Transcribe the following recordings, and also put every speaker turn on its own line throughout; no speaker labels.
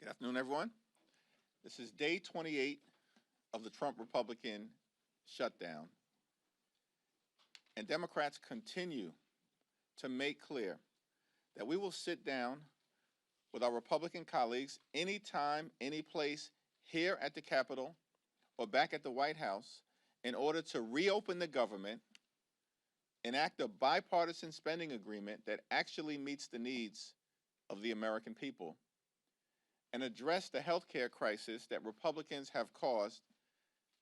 Good afternoon, everyone. This is day 28 of the Trump Republican shutdown. And Democrats continue to make clear that we will sit down with our Republican colleagues anytime, any place, here at the Capitol or back at the White House in order to reopen the government, enact a bipartisan spending agreement that actually meets the needs of the American people, and address the health care crisis that Republicans have caused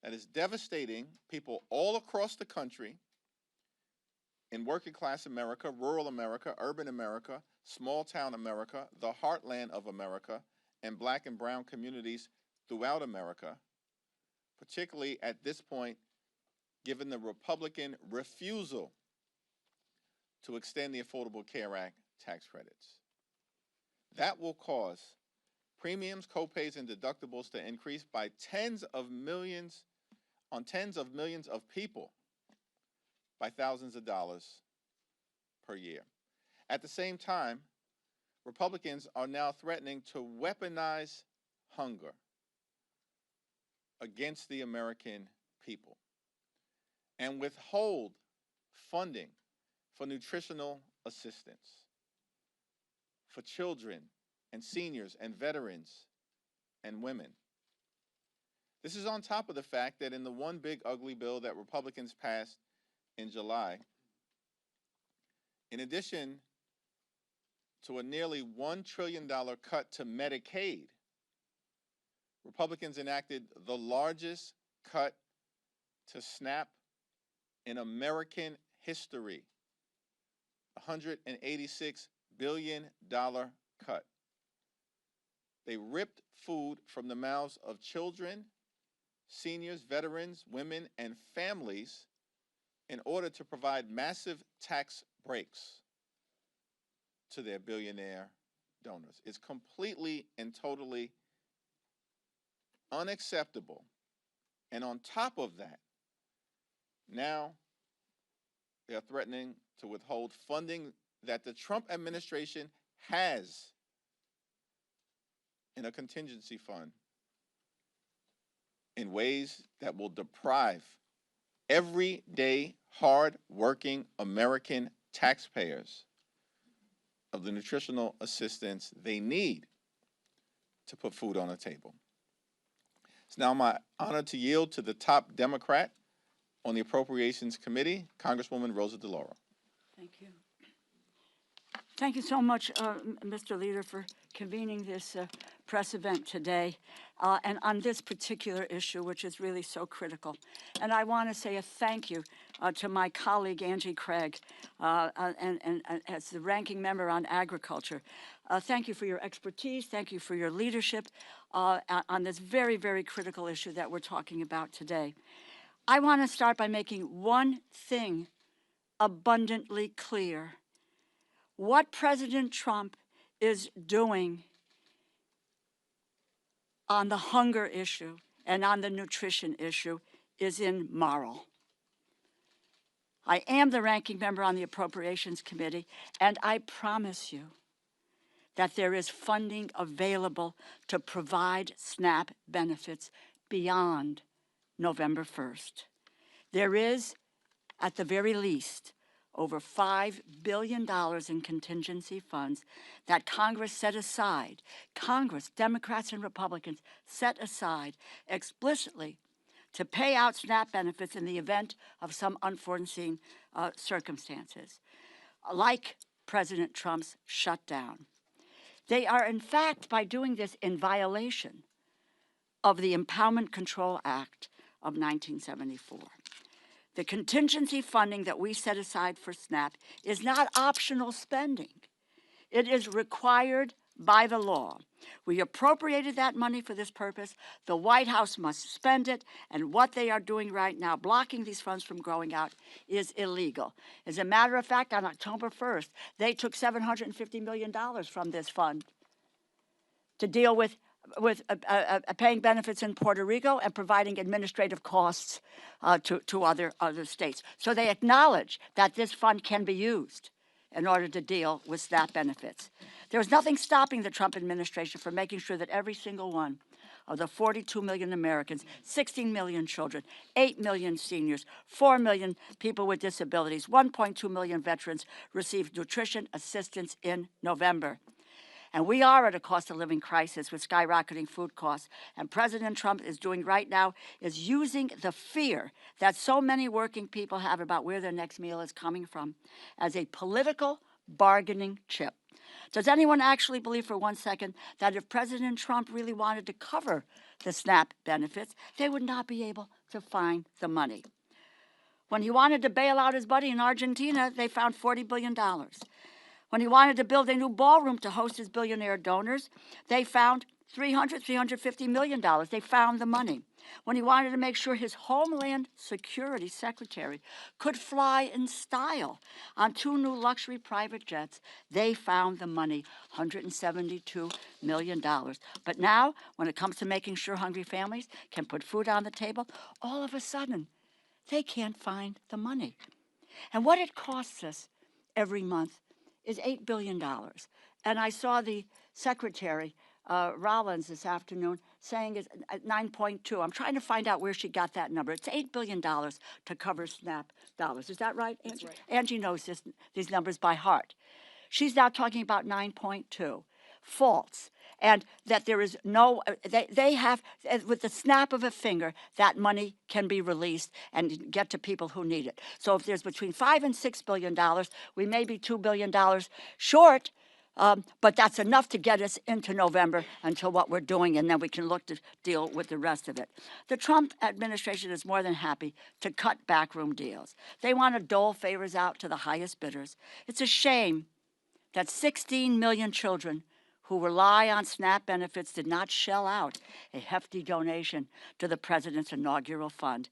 that is devastating people all across the country, in working class America, rural America, urban America, small town America, the heartland of America, and black and brown communities throughout America, particularly at this point, given the Republican refusal to extend the Affordable Care Act tax credits. That will cause premiums, copays, and deductibles to increase by tens of millions of people by thousands of dollars per year. At the same time, Republicans are now threatening to weaponize hunger against the American people and withhold funding for nutritional assistance for children and seniors and veterans and women. This is on top of the fact that in the one big ugly bill that Republicans passed in July, in addition to a nearly $1 trillion cut to Medicaid, Republicans enacted the largest cut to SNAP in American history, a $186 billion cut. They ripped food from the mouths of children, seniors, veterans, women, and families in order to provide massive tax breaks to their billionaire donors. It's completely and totally unacceptable. And on top of that, now they are threatening to withhold funding that the Trump administration has in a contingency fund in ways that will deprive everyday, hard-working American taxpayers of the nutritional assistance they need to put food on the table. It's now my honor to yield to the top Democrat on the Appropriations Committee, Congresswoman Rosa DeLauro.
Thank you. Thank you so much, Mr. Leader, for convening this press event today and on this particular issue, which is really so critical. And I want to say a thank you to my colleague, Angie Craig, and as the ranking member on agriculture. Thank you for your expertise. Thank you for your leadership on this very, very critical issue that we're talking about today. I want to start by making one thing abundantly clear. What President Trump is doing on the hunger issue and on the nutrition issue is immoral. I am the ranking member on the Appropriations Committee, and I promise you that there is funding available to provide SNAP benefits beyond November 1st. There is, at the very least, over $5 billion in contingency funds that Congress set aside, Congress, Democrats and Republicans, set aside explicitly to pay out SNAP benefits in the event of some unforeseen circumstances, like President Trump's shutdown. They are, in fact, by doing this, in violation of the Empowerment Control Act of 1974. The contingency funding that we set aside for SNAP is not optional spending. It is required by the law. We appropriated that money for this purpose. The White House must spend it, and what they are doing right now, blocking these funds from going out, is illegal. As a matter of fact, on October 1st, they took $750 million from this fund to deal with paying benefits in Puerto Rico and providing administrative costs to other states. So they acknowledge that this fund can be used in order to deal with SNAP benefits. There was nothing stopping the Trump administration from making sure that every single one of the 42 million Americans, 16 million children, 8 million seniors, 4 million people with disabilities, 1.2 million veterans received nutrition assistance in November. And we are at a cost of living crisis with skyrocketing food costs. And President Trump is doing right now is using the fear that so many working people have about where their next meal is coming from as a political bargaining chip. Does anyone actually believe for 1 second that if President Trump really wanted to cover the SNAP benefits, they would not be able to find the money? When he wanted to bail out his buddy in Argentina, they found $40 billion. When he wanted to build a new ballroom to host his billionaire donors, they found $350 million. They found the money. When he wanted to make sure his Homeland Security Secretary could fly in style on 2 new luxury private jets, they found the money, $172 million. But now, when it comes to making sure hungry families can put food on the table, all of a sudden, they can't find the money. And what it costs us every month is $8 billion. And I saw the Secretary, Rollins, this afternoon saying it's 9.2. I'm trying to find out where she got that number. It's $8 billion to cover SNAP dollars. Is that right, Angie?
That's right.
Angie knows these numbers by heart. She's now talking about 9.2. False. And that there is no, they have, with the snap of a finger, that money can be released and get to people who need it. So if there's between $5 and $6 billion, we may be $2 billion short, but that's enough to get us into November until what we're doing, and then we can look to deal with the rest of it. The Trump administration is more than happy to cut backroom deals. They want to dole favors out to the highest bidders. It's a shame that 16 million children who rely on SNAP benefits did not shell out a hefty donation to the president's inaugural fund.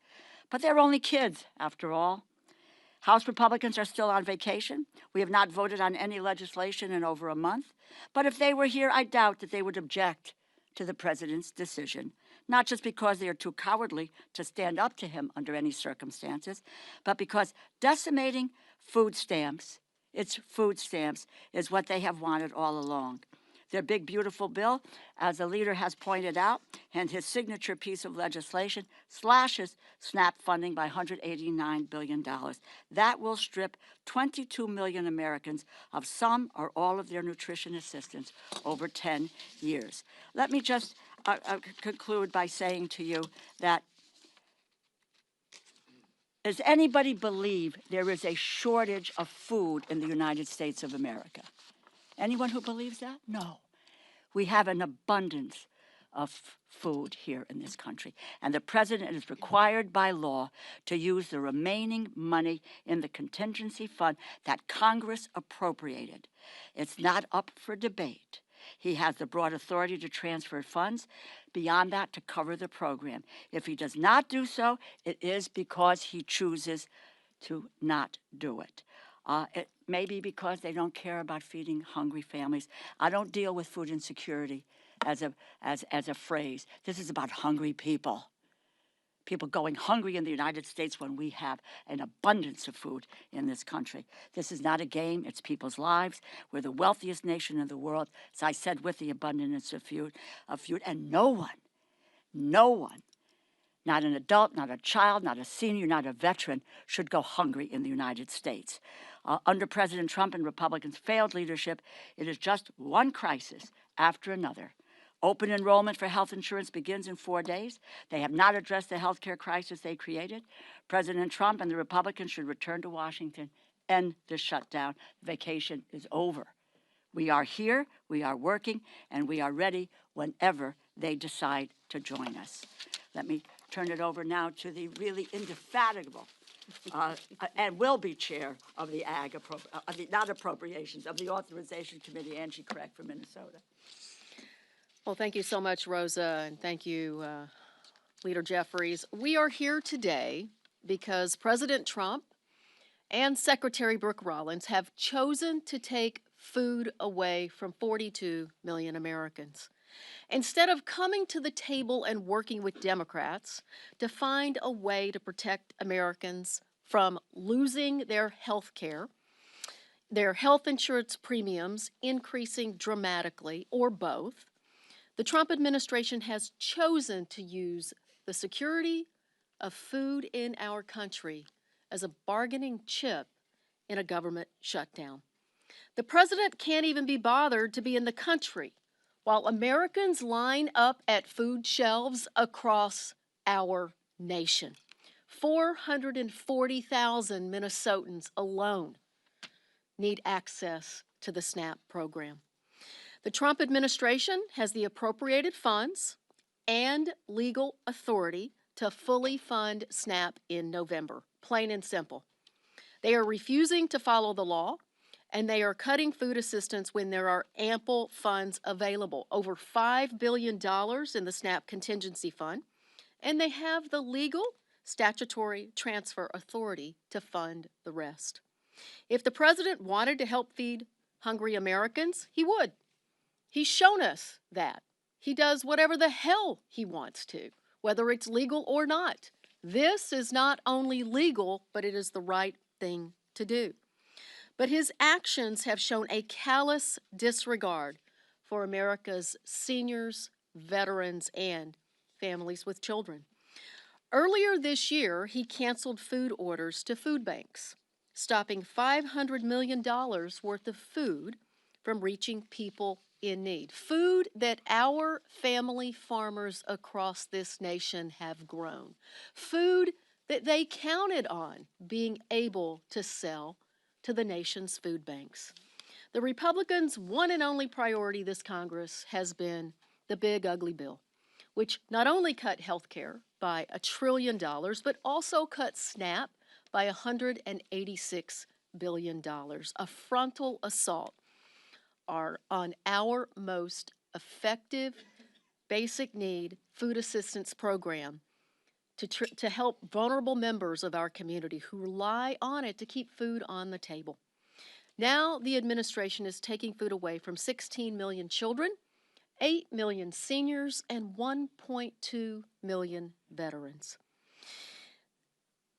But they're only kids, after all. House Republicans are still on vacation. We have not voted on any legislation in over a month. But if they were here, I doubt that they would object to the president's decision, not just because they are too cowardly to stand up to him under any circumstances, but because decimating food stamps, its food stamps, is what they have wanted all along. Their big, beautiful bill, as the leader has pointed out, and his signature piece of legislation slashes SNAP funding by $189 billion. That will strip 22 million Americans of some or all of their nutrition assistance over 10 years. Let me just conclude by saying to you that does anybody believe there is a shortage of food in the United States of America? Anyone who believes that? No. We have an abundance of food here in this country. And the president is required by law to use the remaining money in the contingency fund that Congress appropriated. It's not up for debate. He has the broad authority to transfer funds beyond that to cover the program. If he does not do so, it is because he chooses to not do it. It may be because they don't care about feeding hungry families. I don't deal with food insecurity as a phrase. This is about hungry people. People going hungry in the United States when we have an abundance of food in this country. This is not a game. It's people's lives. We're the wealthiest nation in the world, as I said, with the abundance of food. And no one, not an adult, not a child, not a senior, not a veteran, should go hungry in the United States. Under President Trump and Republicans' failed leadership, it is just one crisis after another. Open enrollment for health insurance begins in 4 days. They have not addressed the health care crisis they created. President Trump and the Republicans should return to Washington, end the shutdown. Vacation is over. We are here, we are working, and we are ready whenever they decide to join us. Let me turn it over now to the really indefatigable and will be chair of the of the Authorization Committee, Angie Craig from Minnesota.
Well, thank you so much, Rosa, and thank you, Leader Jeffries. We are here today because President Trump and Secretary Brooke Rollins have chosen to take food away from 42 million Americans. Instead of coming to the table and working with Democrats to find a way to protect Americans from losing their health care, their health insurance premiums increasing dramatically, or both, the Trump administration has chosen to use the security of food in our country as a bargaining chip in a government shutdown. The president can't even be bothered to be in the country while Americans line up at food shelves across our nation. 440,000 Minnesotans alone need access to the SNAP program. The Trump administration has the appropriated funds and legal authority to fully fund SNAP in November, plain and simple. They are refusing to follow the law, and they are cutting food assistance when there are ample funds available, over $5 billion in the SNAP contingency fund, and they have the legal statutory transfer authority to fund the rest. If the president wanted to help feed hungry Americans, he would. He's shown us that. He does whatever the hell he wants to, whether it's legal or not. This is not only legal, but it is the right thing to do. But his actions have shown a callous disregard for America's seniors, veterans, and families with children. Earlier this year, he canceled food orders to food banks, stopping $500 million worth of food from reaching people in need. Food that our family farmers across this nation have grown. Food that they counted on being able to sell to the nation's food banks. The Republicans' one and only priority this Congress has been the big ugly bill, which not only cut health care by $1 trillion, but also cut SNAP by $186 billion, a frontal assault on our most effective basic need food assistance program to help vulnerable members of our community who rely on it to keep food on the table. Now the administration is taking food away from 16 million children, 8 million seniors, and 1.2 million veterans.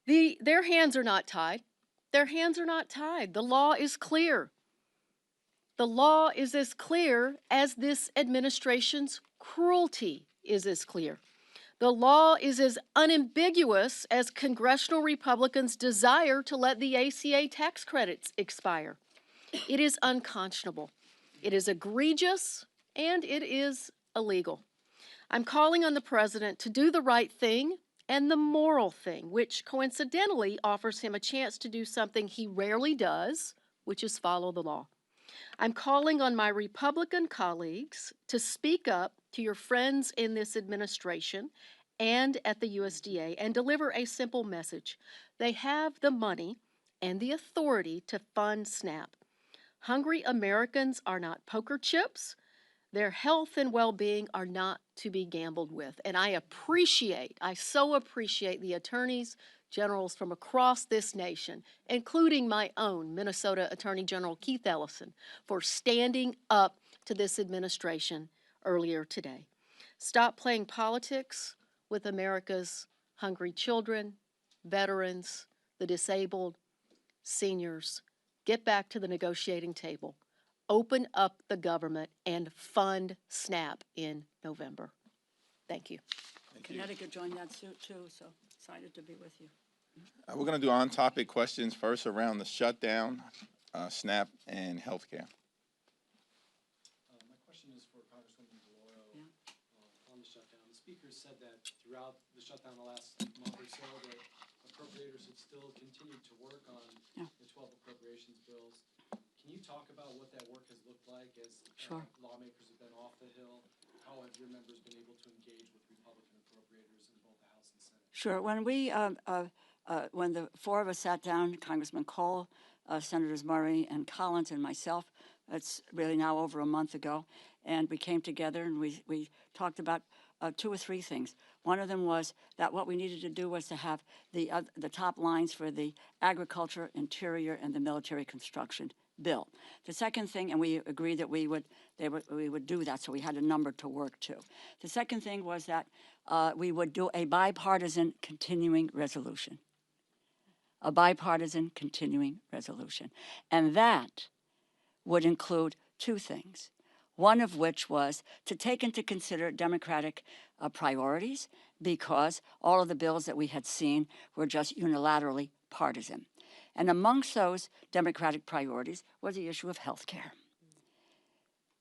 Their hands are not tied. Their hands are not tied. The law is clear. The law is as clear as this administration's cruelty is as clear. The law is as unambiguous as congressional Republicans' desire to let the ACA tax credits expire. It is unconscionable. It is egregious, and it is illegal. I'm calling on the president to do the right thing and the moral thing, which coincidentally offers him a chance to do something he rarely does, which is follow the law. I'm calling on my Republican colleagues to speak up to your friends in this administration and at the USDA and deliver a simple message. They have the money and the authority to fund SNAP. Hungry Americans are not poker chips. Their health and well-being are not to be gambled with. And I so appreciate the attorneys generals from across this nation, including my own Minnesota Attorney General Keith Ellison, for standing up to this administration earlier today. Stop playing politics with America's hungry children, veterans, the disabled, seniors. Get back to the negotiating table. Open up the government and fund SNAP in November. Thank you.
Connecticut joined that suit too, so excited to be with you.
We're going to do on-topic questions first around the shutdown, SNAP, and healthcare.
My question is for Congresswoman DeLauro on the shutdown. The speaker said that throughout the shutdown the last month or so that appropriators had still continued to work on the 12 appropriations bills. Can you talk about what that work has looked like as lawmakers have been off the Hill? How have your members been able to engage with Republican appropriators in both the House and Senate?
Sure. When the four of us sat down, Congressman Cole, Senators Murray and Collins and myself, it's really now over a month ago, and we came together and we talked about 2 or 3 things. One of them was that what we needed to do was to have the top lines for the agriculture, interior, and the military construction bill. The second thing, and we agreed that we would do that, so we had a number to work to. The second thing was that we would do a bipartisan continuing resolution. a bipartisan continuing resolution. And that would include two things, one of which was to take into consider Democratic priorities, because all of the bills that we had seen were just unilaterally partisan. And amongst those Democratic priorities was the issue of health care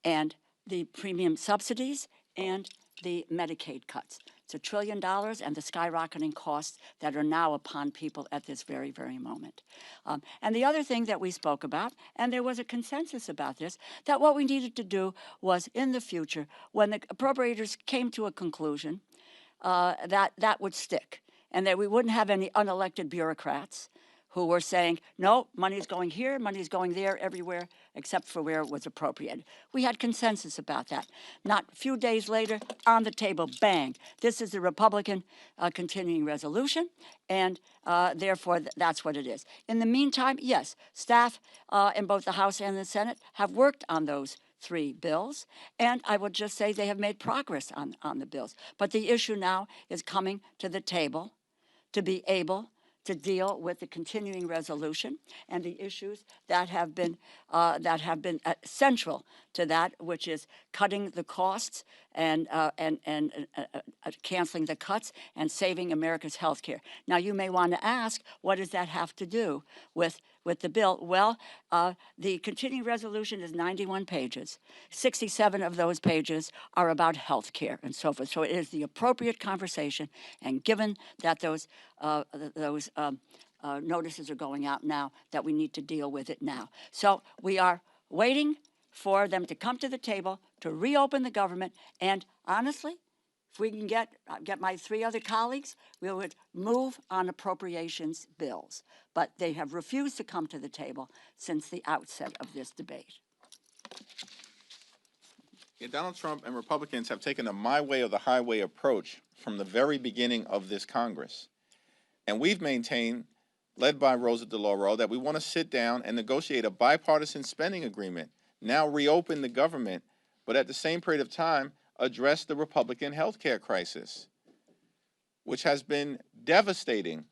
and the premium subsidies and the Medicaid cuts. It's $1 trillion and the skyrocketing costs that are now upon people at this very, very moment. And the other thing that we spoke about, and there was a consensus about this, that what we needed to do was in the future, when the appropriators came to a conclusion, that would stick, and that we wouldn't have any unelected bureaucrats who were saying, no, money's going here, money's going there, everywhere, except for where it was appropriated. We had consensus about that. Not a few days later, on the table, bang. This is the Republican continuing resolution, and therefore that's what it is. In the meantime, yes, staff in both the House and the Senate have worked on those 3 bills, and I would just say they have made progress on the bills. But the issue now is coming to the table to be able to deal with the continuing resolution and the issues that have been central to that, which is cutting the costs and canceling the cuts and saving America's health care. Now, you may want to ask, what does that have to do with the bill? Well, the continuing resolution is 91 pages. 67 of those pages are about health care and so forth. So it is the appropriate conversation, and given that those notices are going out now, that we need to deal with it now. So we are waiting for them to come to the table to reopen the government, and honestly, if we can get my 3 other colleagues, we would move on appropriations bills. But they have refused to come to the table since the outset of this debate.
Yeah, Donald Trump and Republicans have taken a my way or the highway approach from the very beginning of this Congress. And we've maintained, led by Rosa DeLauro, that we want to sit down and negotiate a bipartisan spending agreement, now reopen the government, but at the same period of time, address the Republican health care crisis, which has been devastating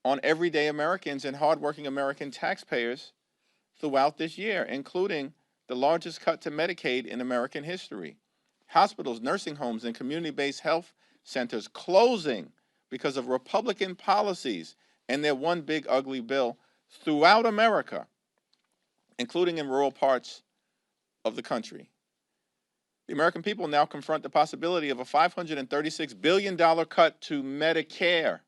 on everyday Americans and hardworking American taxpayers throughout this year, including the largest cut to Medicaid in American history. Hospitals, nursing homes, and community-based health centers closing because of Republican policies and their one big ugly bill throughout America, including in rural parts of the country. The American people now confront the possibility of a $536 billion cut to Medicare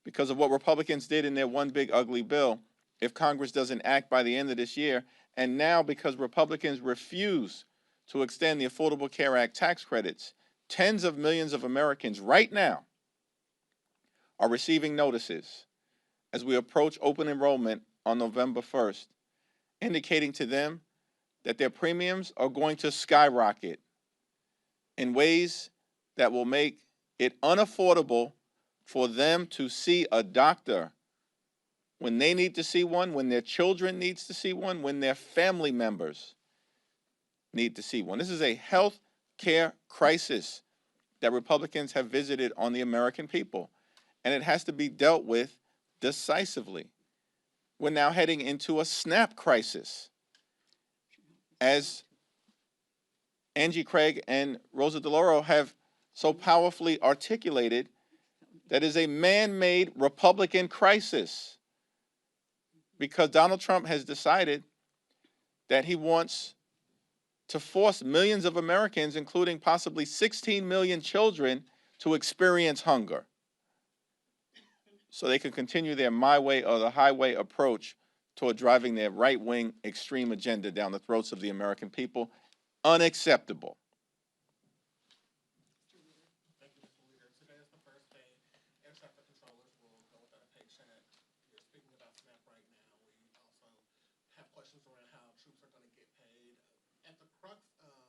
because of what Republicans did in their one big ugly bill if Congress doesn't act by the end of this year, and now because Republicans refuse to extend the Affordable Care Act tax credits. Tens of millions of Americans right now are receiving notices as we approach open enrollment on November 1st, indicating to them that their premiums are going to skyrocket in ways that will make it unaffordable for them to see a doctor when they need to see one, when their children needs to see one, when their family members need to see one. This is a health care crisis that Republicans have visited on the American people, and it has to be dealt with decisively. We're now heading into a SNAP crisis. As Angie Craig and Rosa DeLauro have so powerfully articulated, that is a man-made Republican crisis because Donald Trump has decided that he wants to force millions of Americans, including possibly 16 million children, to experience hunger so they can continue their my way or the highway approach toward driving their right-wing extreme agenda down the throats of the American people. Unacceptable.
Thank you, Mr. Leader. Today is the first day air traffic controllers will go without a paycheck. You're speaking about SNAP right now. We also have questions around how troops are going to get paid. At the crux of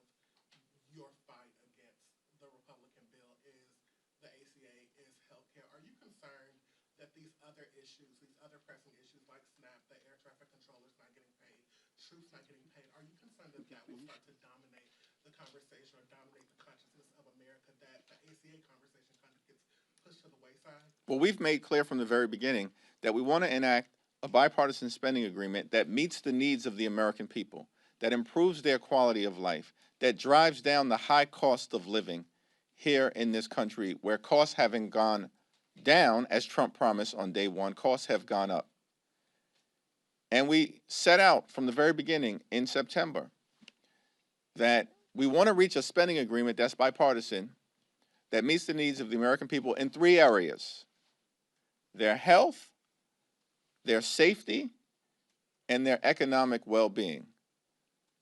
your fight against the Republican bill is the ACA, is healthcare. Are you concerned that these other issues, these other pressing issues like SNAP, the air traffic controllers not getting paid, troops not getting paid, are you concerned that that will start to dominate the conversation or dominate the consciousness of America, that the ACA conversation kind of gets pushed to the wayside?
Well, we've made clear from the very beginning that we want to enact a bipartisan spending agreement that meets the needs of the American people, that improves their quality of life, that drives down the high cost of living here in this country, where costs haven't gone down, as Trump promised on day one, costs have gone up. And we set out from the very beginning in September that we want to reach a spending agreement that's bipartisan, that meets the needs of the American people in three areas: their health, their safety, and their economic well-being.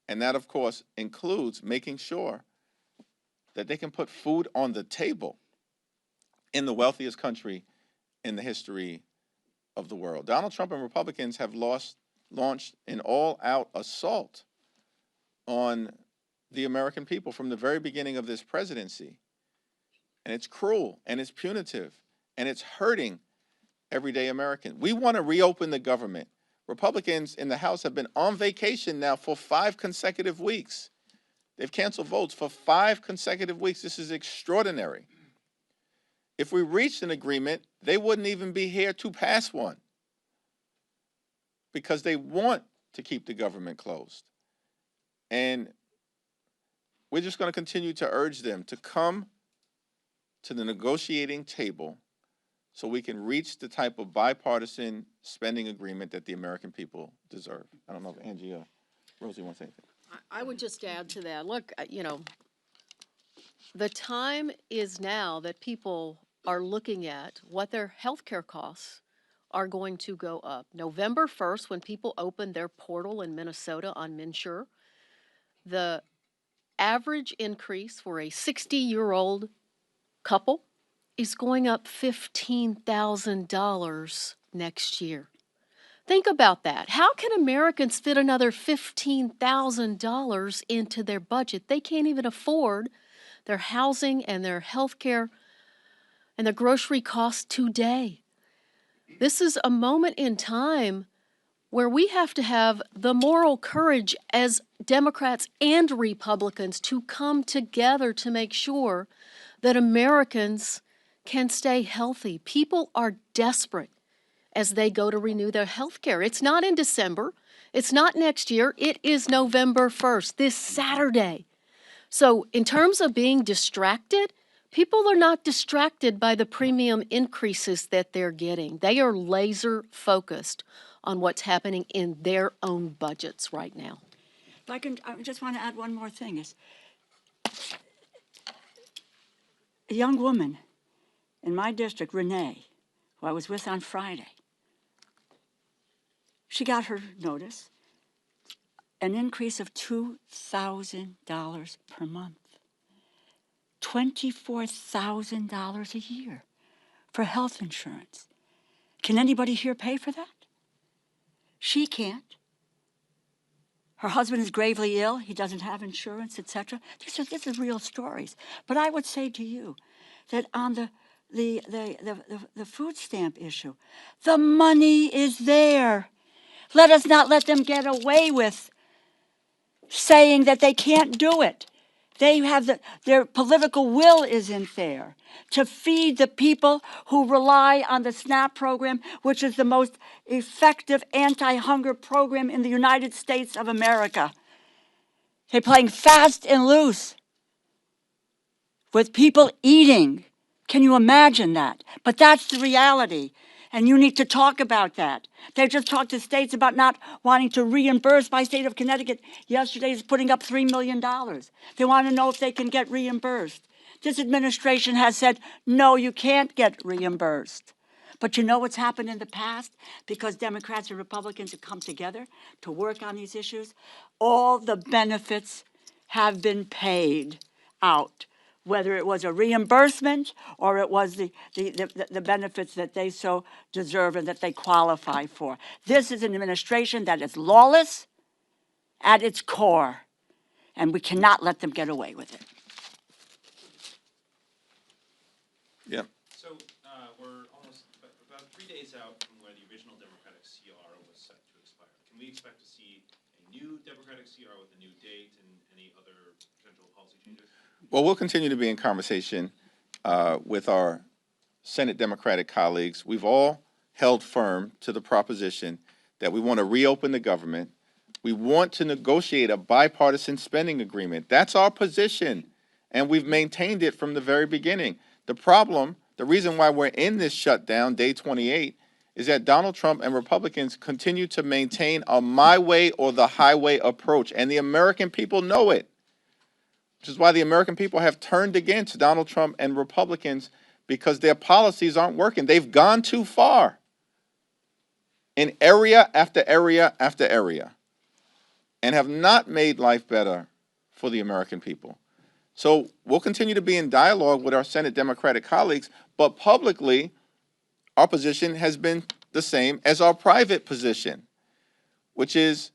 And that, of course, includes making sure that they can put food on the table in the wealthiest country in the history of the world. Donald Trump and Republicans have launched an all-out assault on the American people from the very beginning of this presidency. And it's cruel, and it's punitive, and it's hurting everyday American. We want to reopen the government. Republicans in the House have been on vacation now for 5 consecutive weeks. They've canceled votes for 5 consecutive weeks. This is extraordinary. If we reached an agreement, they wouldn't even be here to pass one, because they want to keep the government closed. And we're just going to continue to urge them to come to the negotiating table so we can reach the type of bipartisan spending agreement that the American people deserve. I don't know if Angie or Rosie wants anything.
I would just add to that. Look, the time is now that people are looking at what their health care costs are going to go up. November 1st, when people opened their portal in Minnesota on MNsure, the average increase for a 60-year-old couple is going up $15,000 next year. Think about that. How can Americans fit another $15,000 into their budget? They can't even afford their housing and their health care and their grocery costs today. This is a moment in time where we have to have the moral courage as Democrats and Republicans to come together to make sure that Americans can stay healthy. People are desperate as they go to renew their health care. It's not in December. It's not next year. It is November 1st, this Saturday. So in terms of being distracted, people are not distracted by the premium increases that they're getting. They are laser focused on what's happening in their own budgets right now.
If I just want to add one more thing. Is a young woman in my district, Renee, who I was with on Friday, she got her notice, an increase of $2,000 per month, $24,000 a year for health insurance. Can anybody here pay for that? She can't. Her husband is gravely ill. He doesn't have insurance, etc. This is real stories. But I would say to you that on the food stamp issue, the money is there. Let us not let them get away with saying that they can't do it. They have their political will isn't there to feed the people who rely on the SNAP program, which is the most effective anti-hunger program in the United States of America. They're playing fast and loose with people eating. Can you imagine that? But that's the reality. And you need to talk about that. They just talked to states about not wanting to reimburse. My state of Connecticut yesterday is putting up $3 million. They want to know if they can get reimbursed. This administration has said, no, you can't get reimbursed. But you know what's happened in the past? Because Democrats and Republicans have come together to work on these issues, all the benefits have been paid out, whether it was a reimbursement or it was the benefits that they so deserve and that they qualify for. This is an administration that is lawless at its core, and we cannot let them get away with it.
Yeah.
So we're almost about 3 days out from where the original Democratic CR was set to expire. Can we expect to see a new Democratic CR with a new date and any other potential policy changes?
Well, we'll continue to be in conversation with our Senate Democratic colleagues, we've all held firm to the proposition that we want to reopen the government. We want to negotiate a bipartisan spending agreement. That's our position, and we've maintained it from the very beginning. The problem, the reason why we're in this shutdown, day 28, is that Donald Trump and Republicans continue to maintain a my way or the highway approach, and the American people know it, which is why the American people have turned against Donald Trump and Republicans, because their policies aren't working. They've gone too far in area after area after area and have not made life better for the American people. So we'll continue to be in dialogue with our Senate Democratic colleagues, but publicly, our position has been the same as our private position, which is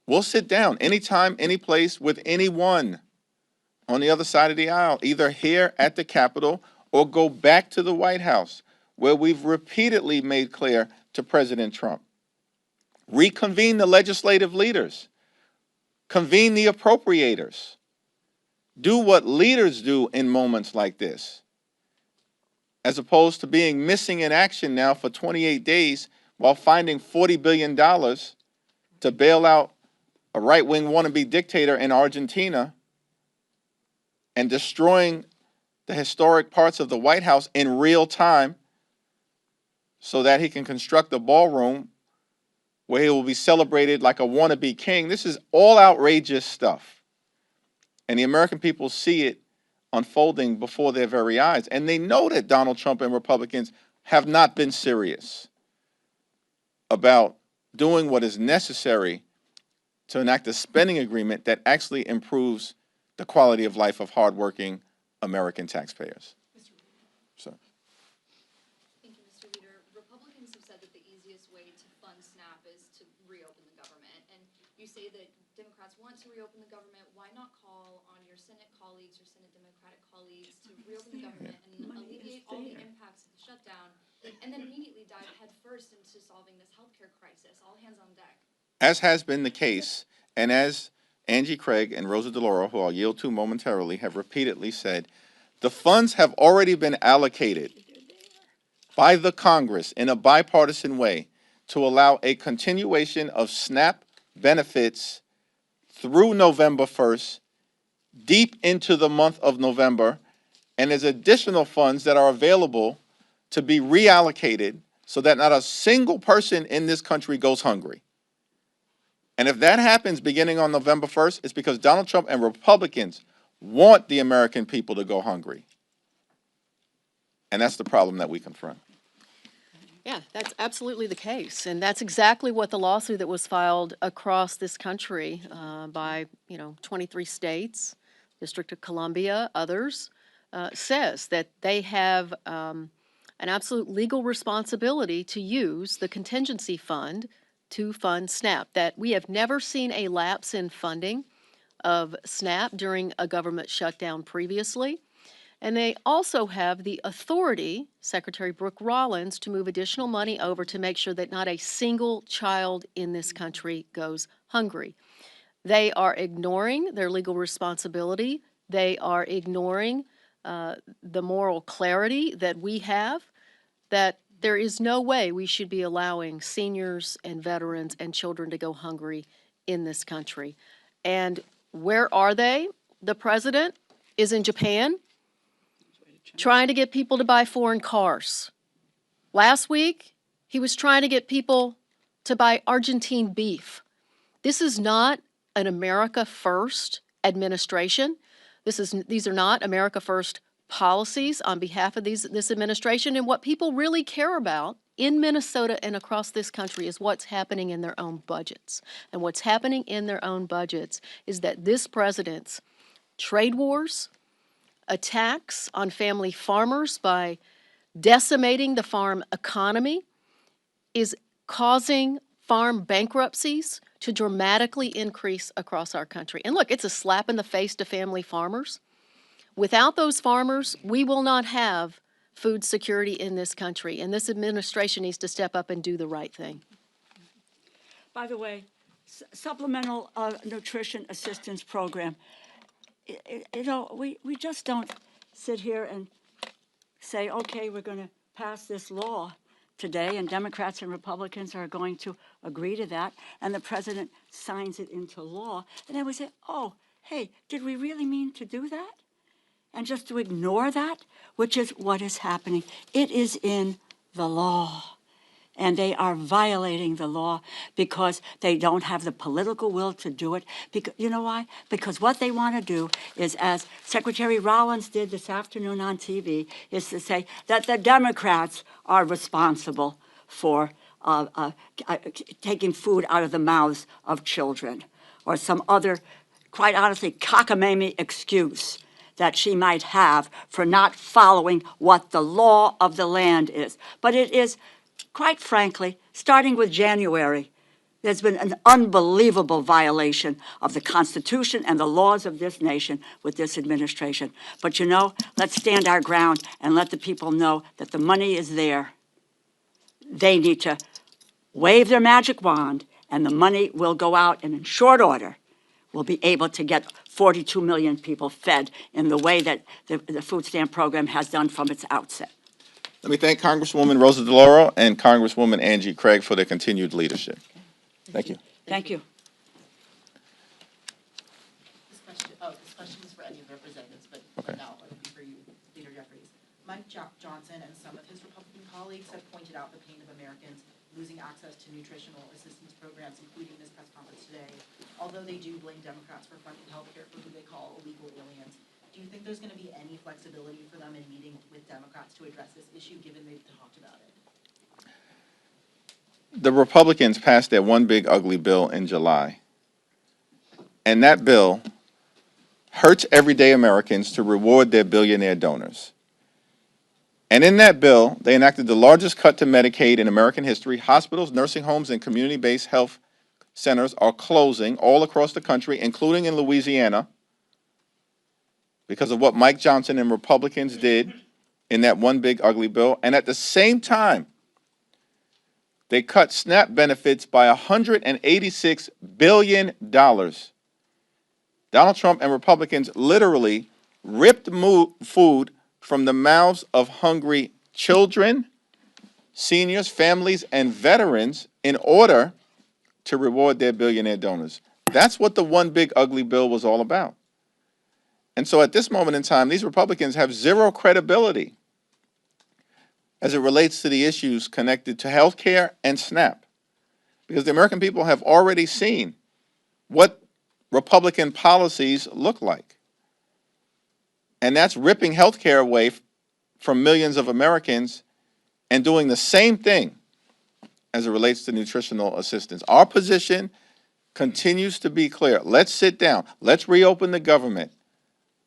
we'll sit down anytime, any place with anyone on the other side of the aisle, either here at the Capitol or go back to the White House, where we've repeatedly made clear to President Trump, reconvene the legislative leaders, convene the appropriators, do what leaders do in moments like this, as opposed to being missing in action now for 28 days while finding $40 billion to bail out a right-wing wannabe dictator in Argentina and destroying the historic parts of the White House in real time so that he can construct a ballroom where he will be celebrated like a wannabe king. This is all outrageous stuff. And the American people see it unfolding before their very eyes. And they know that Donald Trump and Republicans have not been serious about doing what is necessary to enact a spending agreement that actually improves the quality of life of hardworking American taxpayers. So.
Thank you, Mr. Leader. Republicans have said that the easiest way to fund SNAP is to reopen the government. And you say that Democrats want to reopen the government. Why not call on your Senate colleagues, your Senate Democratic colleagues, to reopen the government and alleviate all the impacts of the shutdown, and then immediately dive headfirst into solving this healthcare crisis? All hands on deck.
As has been the case, and as Angie Craig and Rosa DeLauro, who I'll yield to momentarily, have repeatedly said, the funds have already been allocated by the Congress in a bipartisan way to allow a continuation of SNAP benefits through November 1st, deep into the month of November, and there's additional funds that are available to be reallocated so that not a single person in this country goes hungry. And if that happens beginning on November 1st, it's because Donald Trump and Republicans want the American people to go hungry. And that's the problem that we confront.
Yeah, that's absolutely the case, and that's exactly what the lawsuit that was filed across this country by 23 states, District of Columbia, others, says that they have an absolute legal responsibility to use the contingency fund to fund SNAP. That we have never seen a lapse in funding of SNAP during a government shutdown previously. And they also have the authority, Secretary Brooke Rollins, to move additional money over to make sure that not a single child in this country goes hungry. They are ignoring their legal responsibility. They are ignoring the moral clarity that we have, that there is no way we should be allowing seniors and veterans and children to go hungry in this country. And where are they? The president is in Japan, trying to get people to buy foreign cars. Last week, he was trying to get people to buy Argentine beef. This is not an America First administration. These are not America First policies on behalf of this administration. And what people really care about in Minnesota and across this country is what's happening in their own budgets. And what's happening in their own budgets is that this president's trade wars, attacks on family farmers by decimating the farm economy, is causing farm bankruptcies to dramatically increase across our country. And look, it's a slap in the face to family farmers. Without those farmers, we will not have food security in this country, and this administration needs to step up and do the right thing.
By the way, supplemental nutrition assistance program. We just don't sit here and say, okay, we're going to pass this law today, and Democrats and Republicans are going to agree to that, and the president signs it into law, and then we say, oh, hey, did we really mean to do that? And just to ignore that, which is what is happening. It is in the law. And they are violating the law because they don't have the political will to do it. Because, you know why? Because what they want to do is, as Secretary Rollins did this afternoon on TV, is to say that the Democrats are responsible for taking food out of the mouths of children, or some other, quite honestly, cockamamie excuse that she might have for not following what the law of the land is. But it is, quite frankly, starting with January, there's been an unbelievable violation of the Constitution and the laws of this nation with this administration. But you know, let's stand our ground and let the people know that the money is there. They need to wave their magic wand, and the money will go out, and in short order, we'll be able to get 42 million people fed in the way that the food stamp program has done from its outset.
Let me thank Congresswoman Rosa DeLauro and Congresswoman Angie Craig for their continued leadership. Thank you.
Thank you.
This question is for any of the representatives, but
Okay.
now it'll be for you, Leader Jeffries. Mike Johnson and some of his Republican colleagues have pointed out the pain of Americans losing access to nutritional assistance programs, including this press conference today, although they do blame Democrats for funding healthcare for who they call illegal aliens. Do you think there's going to be any flexibility for them in meeting with Democrats to address this issue, given they've talked about it?
The Republicans passed their one big ugly bill in July. And that bill hurts everyday Americans to reward their billionaire donors. And in that bill, they enacted the largest cut to Medicaid in American history. Hospitals, nursing homes, and community-based health centers are closing all across the country, including in Louisiana, because of what Mike Johnson and Republicans did in that one big ugly bill. And at the same time, they cut SNAP benefits by $186 billion. Donald Trump and Republicans literally ripped food from the mouths of hungry children, seniors, families, and veterans in order to reward their billionaire donors. That's what the one big ugly bill was all about. And so at this moment in time, these Republicans have zero credibility as it relates to the issues connected to health care and SNAP, because the American people have already seen what Republican policies look like. And that's ripping health care away from millions of Americans and doing the same thing as it relates to nutritional assistance. Our position continues to be clear. Let's sit down. Let's reopen the government.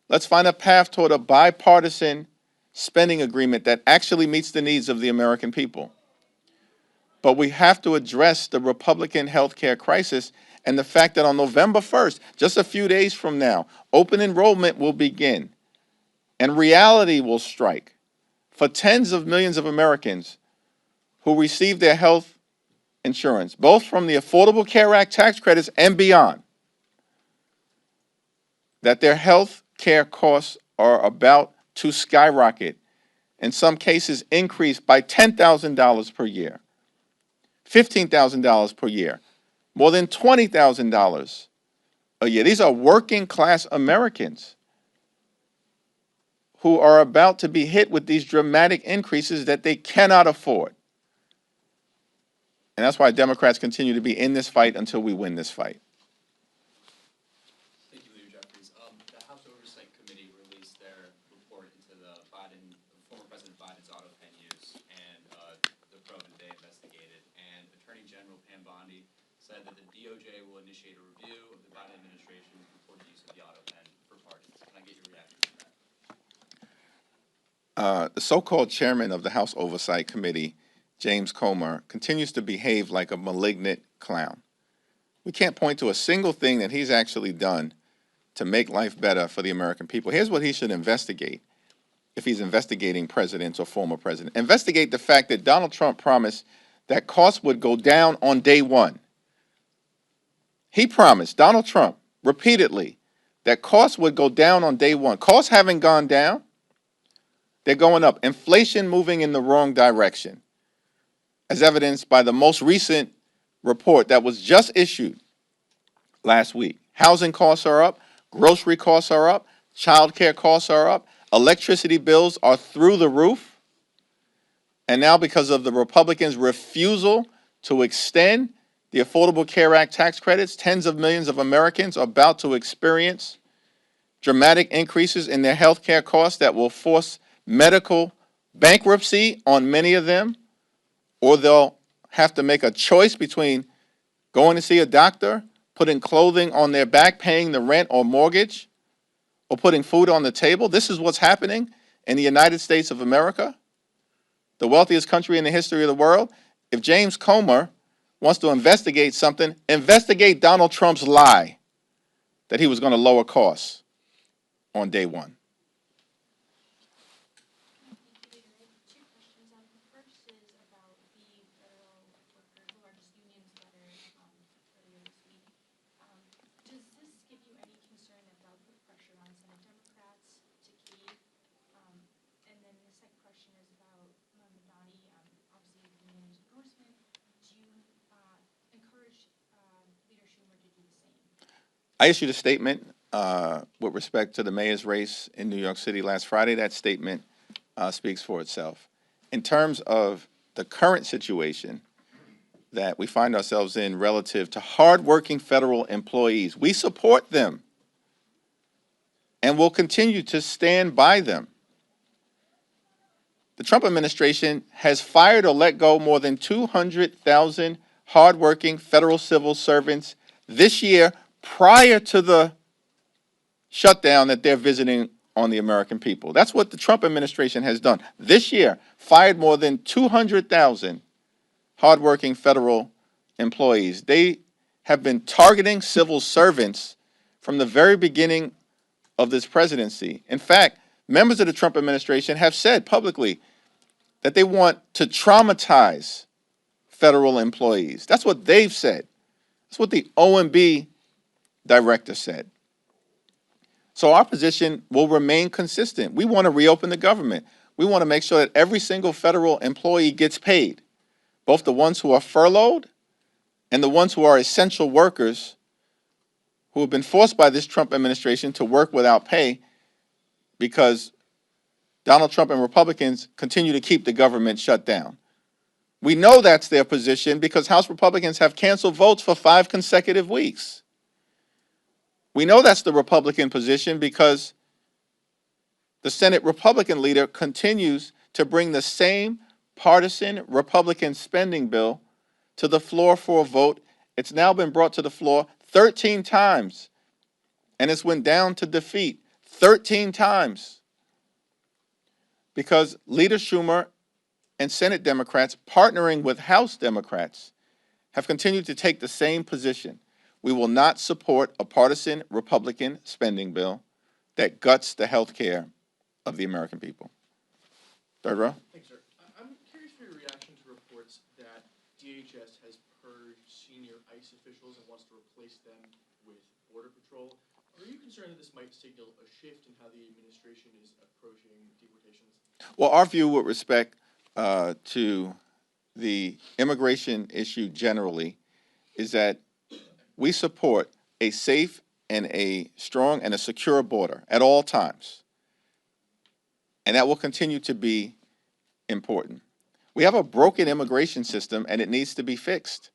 Let's find a path toward a bipartisan spending agreement that actually meets the needs of the American people. But we have to address the Republican health care crisis and the fact that on November 1st, just a few days from now, open enrollment will begin and reality will strike for tens of millions of Americans who receive their health insurance, both from the Affordable Care Act tax credits and beyond, that their health care costs are about to skyrocket, in some cases increase by $10,000 per year, $15,000 per year, more than $20,000 a year. These are working class Americans who are about to be hit with these dramatic increases that they cannot afford. And that's why Democrats continue to be in this fight until we win this fight.
Thank you, Leader Jeffries. The House Oversight Committee released their report into the former President Biden's auto pen use, and the probe that they investigated. And Attorney General Pam Bondi said that the DOJ will initiate a review of the Biden administration's reported use of the auto pen for pardons. Can I get your reaction to that?
The so-called chairman of the House Oversight Committee, James Comer, continues to behave like a malignant clown. We can't point to a single thing that he's actually done to make life better for the American people. Here's what he should investigate if he's investigating presidents or former presidents. Investigate the fact that Donald Trump promised that costs would go down on day one. He promised, Donald Trump, repeatedly, that costs would go down on day one. Costs haven't gone down. They're going up. Inflation moving in the wrong direction, as evidenced by the most recent report that was just issued last week. Housing costs are up, grocery costs are up, childcare costs are up, electricity bills are through the roof. And now, because of the Republicans' refusal to extend the Affordable Care Act tax credits, tens of millions of Americans are about to experience dramatic increases in their health care costs that will force medical bankruptcy on many of them, or they'll have to make a choice between going to see a doctor, putting clothing on their back, paying the rent or mortgage, or putting food on the table. This is what's happening in the United States of America, the wealthiest country in the history of the world. If James Comer wants to investigate something, investigate Donald Trump's lie that he was going to lower costs on day one.
Two questions. The first is about the federal workers, the largest unions that are earlier this week. Does this give you any concern that that'll put pressure on Senate Democrats to cave? And then the second question is about Mamdani, obviously the union's endorsement. Do you encourage Leader Schumer to do the same?
I issued a statement with respect to the mayor's race in New York City last Friday. That statement speaks for itself. In terms of the current situation that we find ourselves in relative to hardworking federal employees, we support them and will continue to stand by them. The Trump administration has fired or let go more than 200,000 hardworking federal civil servants this year prior to the shutdown that they're visiting on the American people. That's what the Trump administration has done. This year, fired more than 200,000 hardworking federal employees. They have been targeting civil servants from the very beginning of this presidency. In fact, members of the Trump administration have said publicly that they want to traumatize federal employees. That's what they've said. That's what the OMB director said. So our position will remain consistent. We want to reopen the government. We want to make sure that every single federal employee gets paid, both the ones who are furloughed and the ones who are essential workers who have been forced by this Trump administration to work without pay because Donald Trump and Republicans continue to keep the government shut down. We know that's their position because House Republicans have canceled votes for 5 consecutive weeks. We know that's the Republican position because the Senate Republican leader continues to bring the same partisan Republican spending bill to the floor for a vote. It's now been brought to the floor 13 times, and it's went down to defeat 13 times because Leader Schumer and Senate Democrats, partnering with House Democrats, have continued to take the same position. We will not support a partisan Republican spending bill that guts the health care of the American people. Third row.
Thanks, sir. I'm curious for your reaction to reports that DHS has purged senior ICE officials and wants to replace them with Border Patrol. Are you concerned that this might signal a shift in how the administration is approaching deportations?
Well, our view with respect to the immigration issue generally is that we support a safe and a strong and a secure border at all times. And that will continue to be important. We have a broken immigration system and it needs to be fixed.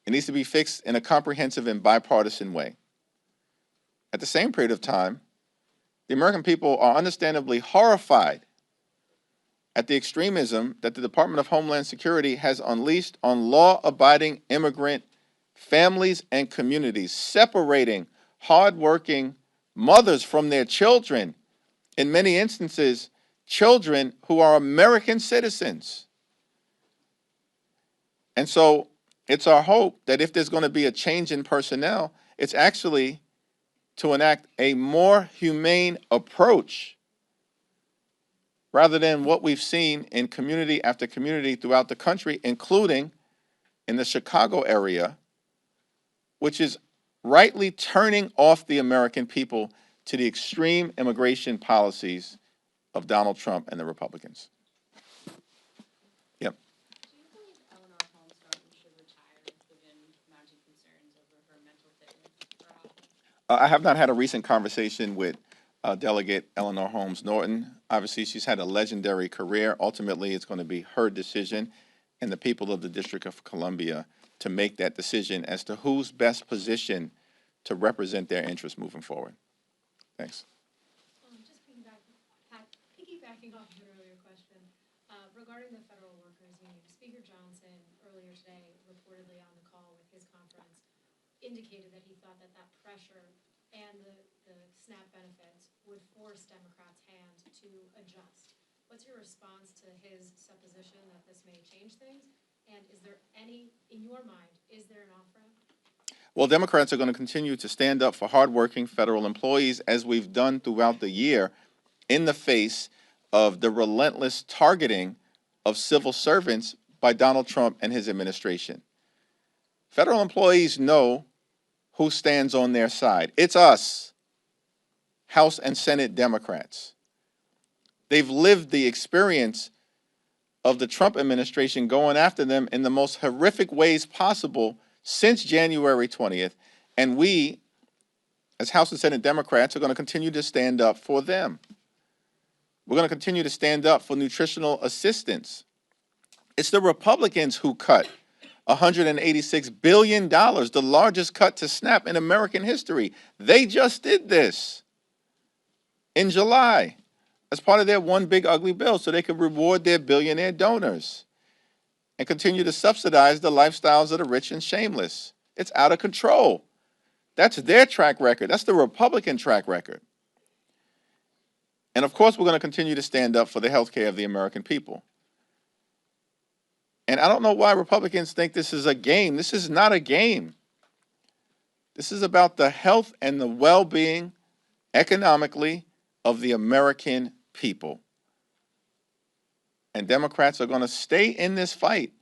It needs to be fixed in a comprehensive and bipartisan way. At the same period of time, the American people are understandably horrified at the extremism that the Department of Homeland Security has unleashed on law-abiding immigrant families and communities, separating hardworking mothers from their children, in many instances, children who are American citizens. And so it's our hope that if there's going to be a change in personnel, it's actually to enact a more humane approach rather than what we've seen in community after community throughout the country, including in the Chicago area, which is rightly turning off the American people to the extreme immigration policies of Donald Trump and the Republicans. Yep.
Do you believe Eleanor Holmes should retire given mounting concerns over her mental fitness for office?
I have not had a recent conversation with Delegate Eleanor Holmes Norton. Obviously, she's had a legendary career. Ultimately, it's going to be her decision and the people of the District of Columbia to make that decision as to who's best positioned to represent their interests moving forward. Thanks.
Just piggybacking off of an earlier question, regarding the federal workers union, Speaker Johnson earlier today, reportedly on the call with his conference, indicated that he thought that that pressure and the SNAP benefits would force Democrats' hand to adjust. What's your response to his supposition that this may change things? And is there any, in your mind, is there an off-ramp?
Well, Democrats are going to continue to stand up for hardworking federal employees as we've done throughout the year in the face of the relentless targeting of civil servants by Donald Trump and his administration. Federal employees know who stands on their side. It's us, House and Senate Democrats. They've lived the experience of the Trump administration going after them in the most horrific ways possible since January 20th, and we, as House and Senate Democrats, are going to continue to stand up for them. We're going to continue to stand up for nutritional assistance. It's the Republicans who cut $186 billion, the largest cut to SNAP in American history. They just did this in July as part of their one big ugly bill so they could reward their billionaire donors and continue to subsidize the lifestyles of the rich and shameless. It's out of control. That's their track record. That's the Republican track record. And of course, we're going to continue to stand up for the health care of the American people. And I don't know why Republicans think this is a game. This is not a game. This is about the health and the well-being economically of the American people. And Democrats are going to stay in this fight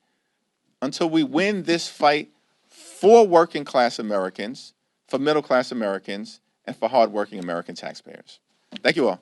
until we win this fight for working class Americans, for middle class Americans, and for hardworking American taxpayers. Thank you all.